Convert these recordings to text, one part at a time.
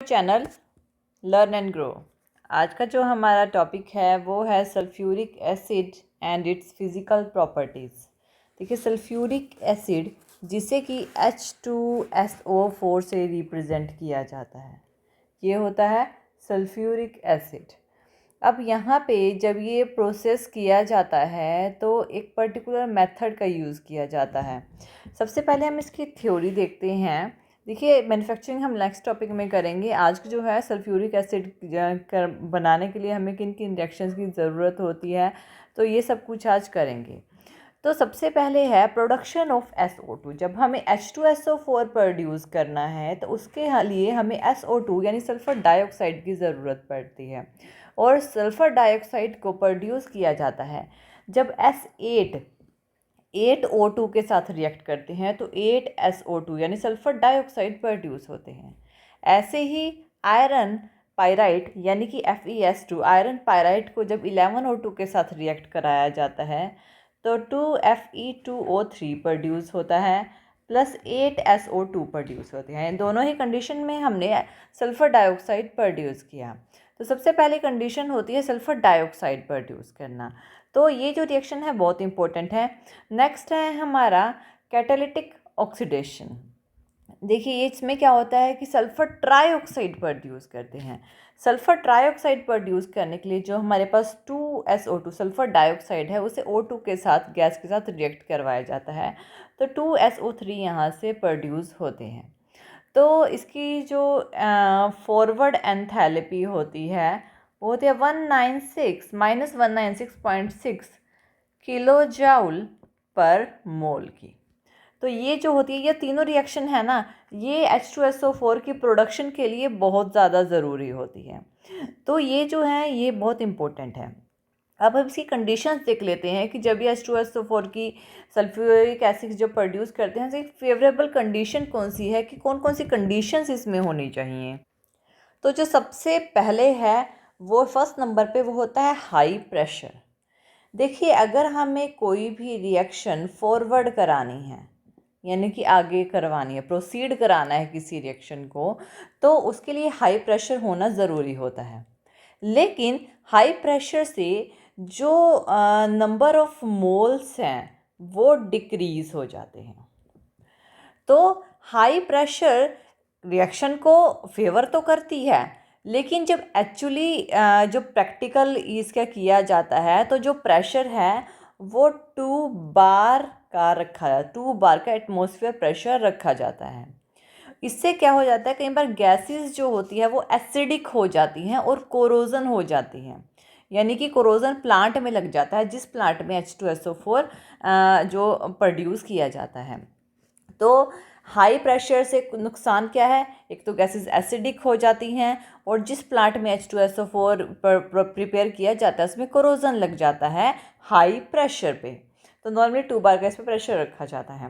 Channel learn and grow. आज का जो हमारा टॉपिक है वो है sulphuric acid and it's physical properties. देखिए, सल्फ्यूरिक एसिड जिसे कि H2SO4 से रिप्रेजेंट किया जाता है, ये होता है सल्फ्यूरिक एसिड। अब यहाँ पे जब ये प्रोसेस किया जाता है तो एक पर्टिकुलर मेथड का यूज़ किया जाता है। सबसे पहले हम इसकी थ्योरी देखते हैं। देखिए, मैन्युफैक्चरिंग हम नेक्स्ट टॉपिक में करेंगे। आज जो है सल्फ्यूरिक एसिड बनाने के लिए हमें किन किन रिएक्शंस की ज़रूरत होती है, तो ये सब कुछ आज करेंगे। तो सबसे पहले है प्रोडक्शन ऑफ SO2। जब हमें H2SO4 प्रोड्यूस करना है तो उसके लिए हमें SO2 यानी सल्फ़र डाइऑक्साइड की ज़रूरत पड़ती है, और सल्फ़र डाइऑक्साइड को प्रोड्यूस किया जाता है जब एट O2 के साथ रिएक्ट करते हैं तो 8SO2 यानी सल्फ़र डाइऑक्साइड प्रोड्यूस होते हैं। ऐसे ही आयरन पायराइट यानी कि FeS2 आयरन पायराइट को जब 11O2 के साथ रिएक्ट कराया जाता है तो 2Fe2O3 प्रोड्यूस होता है प्लस 8SO2 प्रोड्यूस होते हैं। दोनों ही कंडीशन में हमने सल्फ़र डाइऑक्साइड प्रोड्यूस किया। तो सबसे पहली कंडीशन होती है सल्फ़र डाइऑक्साइड प्रोड्यूस करना। तो ये जो रिएक्शन है बहुत इंपॉर्टेंट है। नेक्स्ट है हमारा कैटालिटिक ऑक्सीडेशन। देखिए, इसमें क्या होता है कि सल्फ़र ट्राईऑक्साइड प्रोड्यूस करते हैं। सल्फ़र ट्राईऑक्साइड प्रोड्यूस करने के लिए जो हमारे पास 2SO2 सल्फ़र डाइऑक्साइड है उसे O2 के साथ गैस के साथ रिएक्ट करवाया जाता है तो 2SO3 यहाँ से प्रोड्यूस होते हैं। तो इसकी जो फॉरवर्ड एंथैल्पी होती है वो होती है 196 किलो जाउल पर मोल की। तो ये जो होती है, ये तीनों रिएक्शन है ना, ये H2SO4 की प्रोडक्शन के लिए बहुत ज़्यादा ज़रूरी होती है। तो ये जो है ये बहुत इम्पोर्टेंट है। अब हम इसकी कंडीशंस देख लेते हैं कि जब ये H2SO4 की सल्फ्यूरिक एसिड जो प्रोड्यूस करते हैं तो एक फेवरेबल कंडीशन कौन सी है कि कौन कौन सी कंडीशंस इसमें होनी चाहिए। तो जो सबसे पहले है वो फर्स्ट नंबर पे वो होता है हाई प्रेशर। देखिए, अगर हमें कोई भी रिएक्शन फॉरवर्ड करानी है यानी कि आगे करवानी है, प्रोसीड कराना है किसी रिएक्शन को, तो उसके लिए हाई प्रेशर होना ज़रूरी होता है। लेकिन हाई प्रेशर से जो नंबर ऑफ मोल्स हैं वो डिक्रीज़ हो जाते हैं। तो हाई प्रेशर रिएक्शन को फेवर तो करती है, लेकिन जब एक्चुअली जो प्रैक्टिकल इसका किया जाता है तो जो प्रेशर है वो 2 बार का रखा 2 बार का एटमॉस्फेयर प्रेशर रखा जाता है। इससे क्या हो जाता है, कई बार गैसेस जो होती है वो एसिडिक हो जाती हैं और कोरोजन हो जाती हैं। यानी कि कोरोजन प्लांट में लग जाता है, जिस प्लांट में H2SO4 जो प्रोड्यूस किया जाता है। तो हाई प्रेशर से नुकसान क्या है, एक तो गैसेस एसिडिक हो जाती हैं और जिस प्लांट में H2SO4 प्रिपेयर किया जाता है उसमें कोरोजन लग जाता है हाई प्रेशर पे। तो नॉर्मली 2 बार का इस पर प्रेशर रखा जाता है।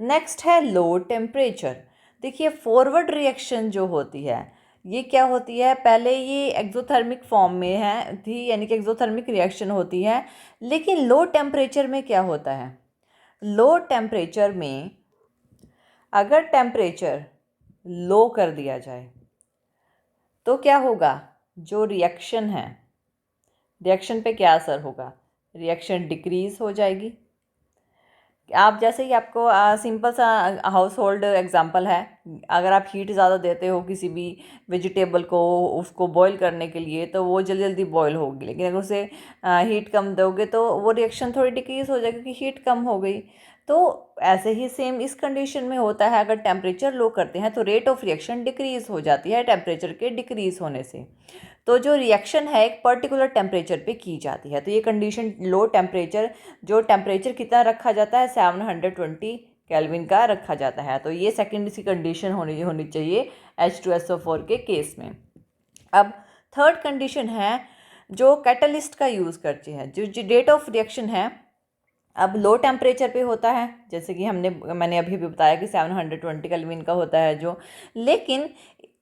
नेक्स्ट है लो टेम्परेचर। देखिए, फॉरवर्ड रिएक्शन जो होती है ये क्या होती है, पहले ये एक्सोथर्मिक फॉर्म में है थी यानी कि एक्सोथर्मिक रिएक्शन होती है, लेकिन लो टेम्परेचर में क्या होता है, लो टेम्परेचर में अगर टेम्परेचर लो कर दिया जाए तो क्या होगा, जो रिएक्शन है रिएक्शन पे क्या असर होगा, रिएक्शन डिक्रीज़ हो जाएगी। आप जैसे ही आपको सिंपल सा हाउस होल्ड एग्जाम्पल है, अगर आप हीट ज़्यादा देते हो किसी भी वेजिटेबल को उसको बॉईल करने के लिए तो वो जल्दी जल्दी बॉईल होगी, लेकिन अगर उसे हीट कम दोगे तो वो रिएक्शन थोड़ी डिक्रीज़ हो जाएगी क्योंकि हीट कम हो गई। तो ऐसे ही सेम इस कंडीशन में होता है, अगर टेम्परेचर लो करते हैं तो रेट ऑफ रिएक्शन डिक्रीज़ हो जाती है टेम्परेचर के डिक्रीज़ होने से। तो जो रिएक्शन है एक पर्टिकुलर टेम्परेचर पे की जाती है। तो ये कंडीशन लो टेम्परेचर, जो टेम्परेचर कितना रखा जाता है 720 केल्विन का रखा जाता है। तो ये सेकेंड सी कंडीशन होनी चाहिए H2SO4 के केस में। अब थर्ड कंडीशन है जो कैटलिस्ट का यूज़ करते हैं, जो डेट ऑफ रिएक्शन है अब लो टेम्परेचर पे होता है, जैसे कि मैंने अभी भी बताया कि 720 केल्विन का होता है जो, लेकिन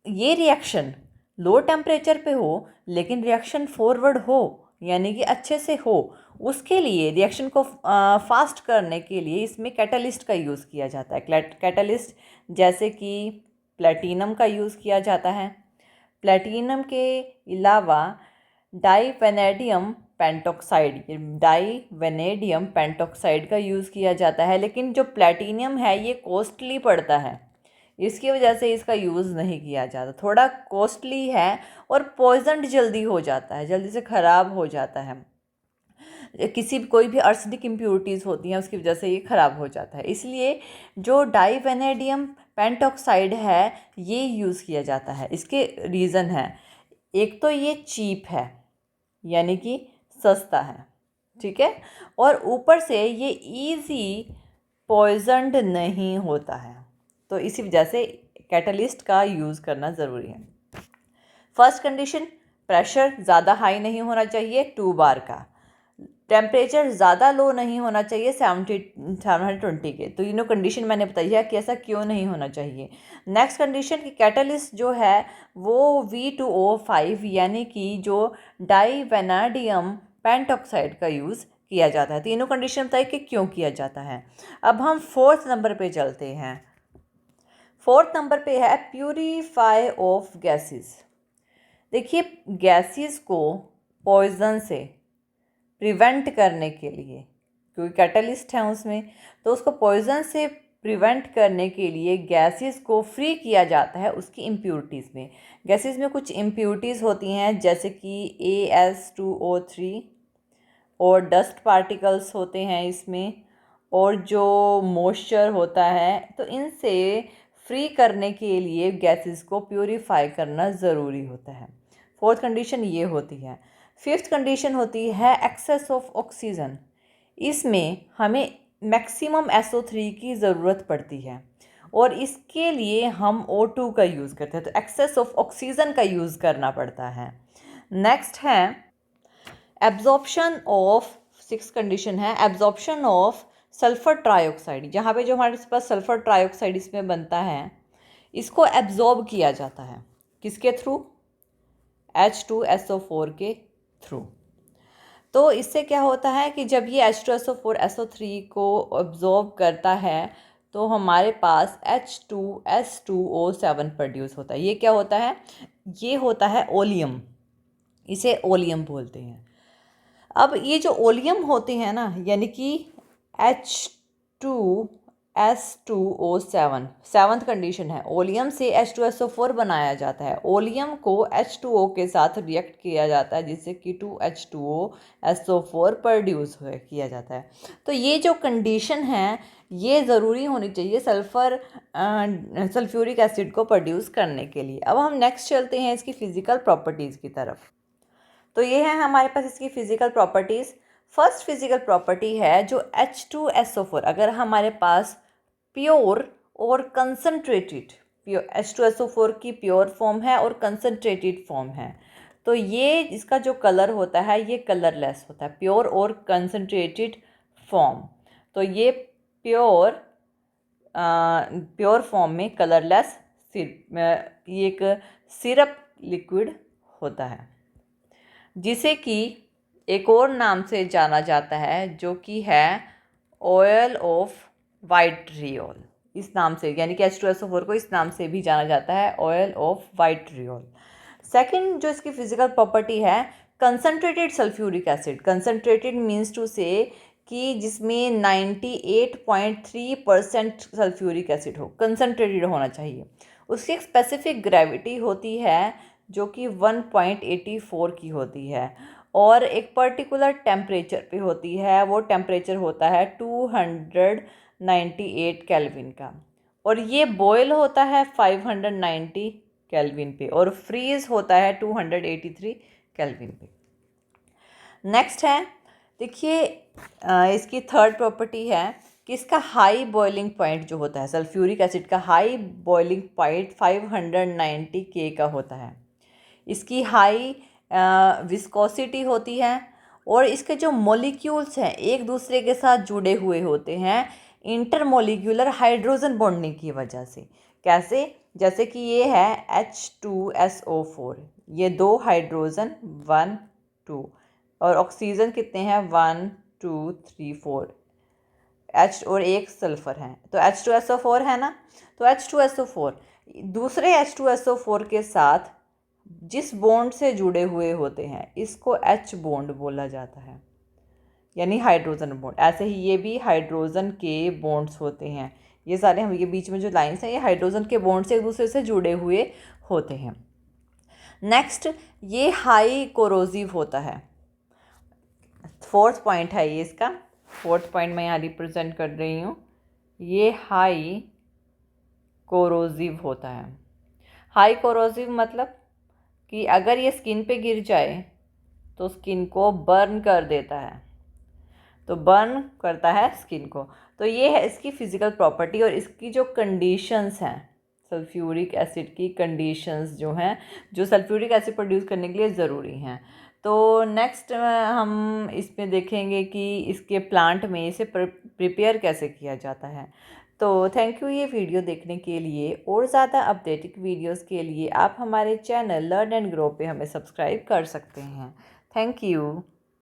ये रिएक्शन लो टेम्परेचर पे हो लेकिन रिएक्शन फॉरवर्ड हो यानी कि अच्छे से हो, उसके लिए रिएक्शन को फास्ट करने के लिए इसमें कैटलिस्ट का यूज़ किया जाता है। कैटलिस्ट जैसे कि प्लेटिनम का यूज़ किया जाता है, प्लेटिनम के अलावा डाईवेनेडियम पेंटॉक्साइड का यूज़ किया जाता है, लेकिन जो प्लेटिनियम है ये कॉस्टली पड़ता है, इसकी वजह से इसका यूज़ नहीं किया जाता। थोड़ा कॉस्टली है और पॉइजनड जल्दी हो जाता है, जल्दी से ख़राब हो जाता है। कोई भी आर्सेनिक इम्प्योरिटीज़ होती हैं उसकी वजह से ये ख़राब हो जाता है, इसलिए जो डाईवेनेडियम पेंटॉक्साइड है ये यूज़ किया जाता है। इसके रीज़न है, एक तो ये चीप है यानी कि सस्ता है, ठीक है, और ऊपर से ये इजी पॉइजनड नहीं होता है, तो इसी वजह से कैटलिस्ट का यूज़ करना ज़रूरी है। फर्स्ट कंडीशन, प्रेशर ज़्यादा हाई नहीं होना चाहिए 2 बार का, टेम्परेचर ज़्यादा लो नहीं होना चाहिए 720 के। तो ये कंडीशन मैंने बताई है कि ऐसा क्यों नहीं होना चाहिए। नेक्स्ट कंडीशन कि कैटलिस्ट जो है वो V2O5 यानी कि जो डाईवेनेडियम पेंटॉक्साइड का यूज़ किया जाता है। तीनों कंडीशन बताइए कि क्यों किया जाता है। अब हम 4th नंबर पे चलते हैं। 4th नंबर पे है प्यूरीफाई ऑफ गैसेस। देखिए, गैसेस को पॉइजन से प्रिवेंट करने के लिए, क्योंकि कैटलिस्ट है उसमें, तो उसको पॉइजन से प्रिवेंट करने के लिए गैसेस को फ्री किया जाता है उसकी इम्प्योरिटीज़ में। गैसेस में कुछ इम्प्योरिटीज़ होती हैं जैसे कि AS2O3 और डस्ट पार्टिकल्स होते हैं इसमें, और जो मॉइस्चर होता है, तो इनसे फ्री करने के लिए गैसेस को प्यूरीफाई करना ज़रूरी होता है। 4th कंडीशन ये होती है। 5th कंडीशन होती है एक्सेस ऑफ ऑक्सीजन। इसमें हमें मैक्सिमम SO3 की ज़रूरत पड़ती है और इसके लिए हम O2 का यूज़ करते हैं, तो एक्सेस ऑफ ऑक्सीजन का यूज़ करना पड़ता है। नेक्स्ट है एब्जॉर्प्शन ऑफ, 6th कंडीशन है एब्जॉर्प्शन ऑफ सल्फ़र ट्राइऑक्साइड। जहाँ पे जो हमारे पास सल्फ़र ट्राइऑक्साइड इसमें बनता है, इसको एब्जॉर्ब किया जाता है किसके थ्रू? H2SO4 के थ्रू। तो इससे क्या होता है कि जब ये H2SO4 SO3 को एब्जॉर्ब करता है तो हमारे पास H2S2O7 प्रोड्यूस होता है। ये क्या होता है? ये होता है ओलियम, इसे ओलियम बोलते हैं। अब ये जो ओलियम होते हैं ना, यानी कि H2S2O7, 7th कंडीशन है, ओलियम से H2SO4 बनाया जाता है। ओलियम को H2O के साथ रिएक्ट किया जाता है जिससे कि 2H2OSO4 प्रोड्यूस किया जाता है। तो ये जो कंडीशन है ये ज़रूरी होनी चाहिए सल्फ्यूरिक एसिड को प्रोड्यूस करने के लिए। अब हम नेक्स्ट चलते हैं इसकी फ़िज़िकल प्रॉपर्टीज़ की तरफ। तो ये है हमारे पास इसकी physical properties. First physical property है जो H2SO4, अगर हमारे पास प्योर और कंसनट्रेटेड, H2SO4 की प्योर फॉर्म है और कंसनट्रेटेड फॉर्म है, तो ये इसका जो कलर होता है ये कलरलेस होता है, प्योर और कंसनट्रेटेड फॉर्म। तो ये प्योर फॉर्म में कलरलेस ये एक सिरप लिक्विड होता है जिसे कि एक और नाम से जाना जाता है जो कि है ऑयल ऑफ वाइट्रियोल। इस नाम से, यानी कि H2SO4 को इस नाम से भी जाना जाता है, ऑयल ऑफ वाइट्रियोल। सेकंड जो इसकी फिजिकल प्रॉपर्टी है concentrated sulphuric acid. Concentrated means to say कि जिसमें 98.3% सल्फ्यूरिक एसिड हो, कंसनट्रेटेड होना चाहिए। उसकी एक स्पेसिफिक ग्रेविटी होती है जो कि 1.84 की होती है और एक पर्टिकुलर टेम्परेचर पे होती है। वो टेम्परेचर होता है 298 केल्विन का, और ये बॉयल होता है 590 केल्विन पे और फ्रीज होता है 283 केल्विन पे। नेक्स्ट है, देखिए इसकी थर्ड प्रॉपर्टी है कि इसका हाई बॉइलिंग पॉइंट जो होता है, सल्फ्यूरिक एसिड का हाई बॉइलिंग पॉइंट 590 K का होता है। इसकी हाई विस्कोसिटी होती है और इसके जो मॉलिक्यूल्स हैं एक दूसरे के साथ जुड़े हुए होते हैं इंटरमोलिक्यूलर हाइड्रोजन बॉन्डिंग की वजह से। कैसे? जैसे कि ये है H2SO4, ये 2 हाइड्रोजन 1 2, और ऑक्सीजन कितने हैं 1 2 3 4, H और एक सल्फ़र है, तो H2SO4 है ना। तो H2SO4 दूसरे H2SO4 के साथ जिस बॉन्ड से जुड़े हुए होते हैं इसको H बॉन्ड बोला जाता है, यानी हाइड्रोजन बॉन्ड। ऐसे ही ये भी हाइड्रोजन के बॉन्ड्स होते हैं। ये सारे हम ये बीच में जो लाइंस हैं ये हाइड्रोजन के बॉन्ड से एक दूसरे से जुड़े हुए होते हैं। नेक्स्ट, ये हाई कोरोसिव होता है। फोर्थ पॉइंट है ये इसका, फोर्थ पॉइंट मैं यहाँ रिप्रेजेंट कर रही हूँ। ये हाई कोरोसिव होता है। हाई कोरोसिव मतलब कि अगर ये स्किन पे गिर जाए तो स्किन को बर्न कर देता है, तो बर्न करता है स्किन को। तो ये है इसकी फ़िज़िकल प्रॉपर्टी और इसकी जो कंडीशंस हैं, सल्फ्यूरिक एसिड की कंडीशंस जो हैं, जो सल्फ्यूरिक एसिड प्रोड्यूस करने के लिए ज़रूरी हैं। तो नेक्स्ट हम इसमें देखेंगे कि इसके प्लांट में इसे प्रिपेयर कैसे किया जाता है। तो थैंक यू ये वीडियो देखने के लिए। और ज़्यादा अपडेटेड वीडियोस के लिए आप हमारे चैनल लर्न एंड ग्रो पे हमें सब्सक्राइब कर सकते हैं। Thank you.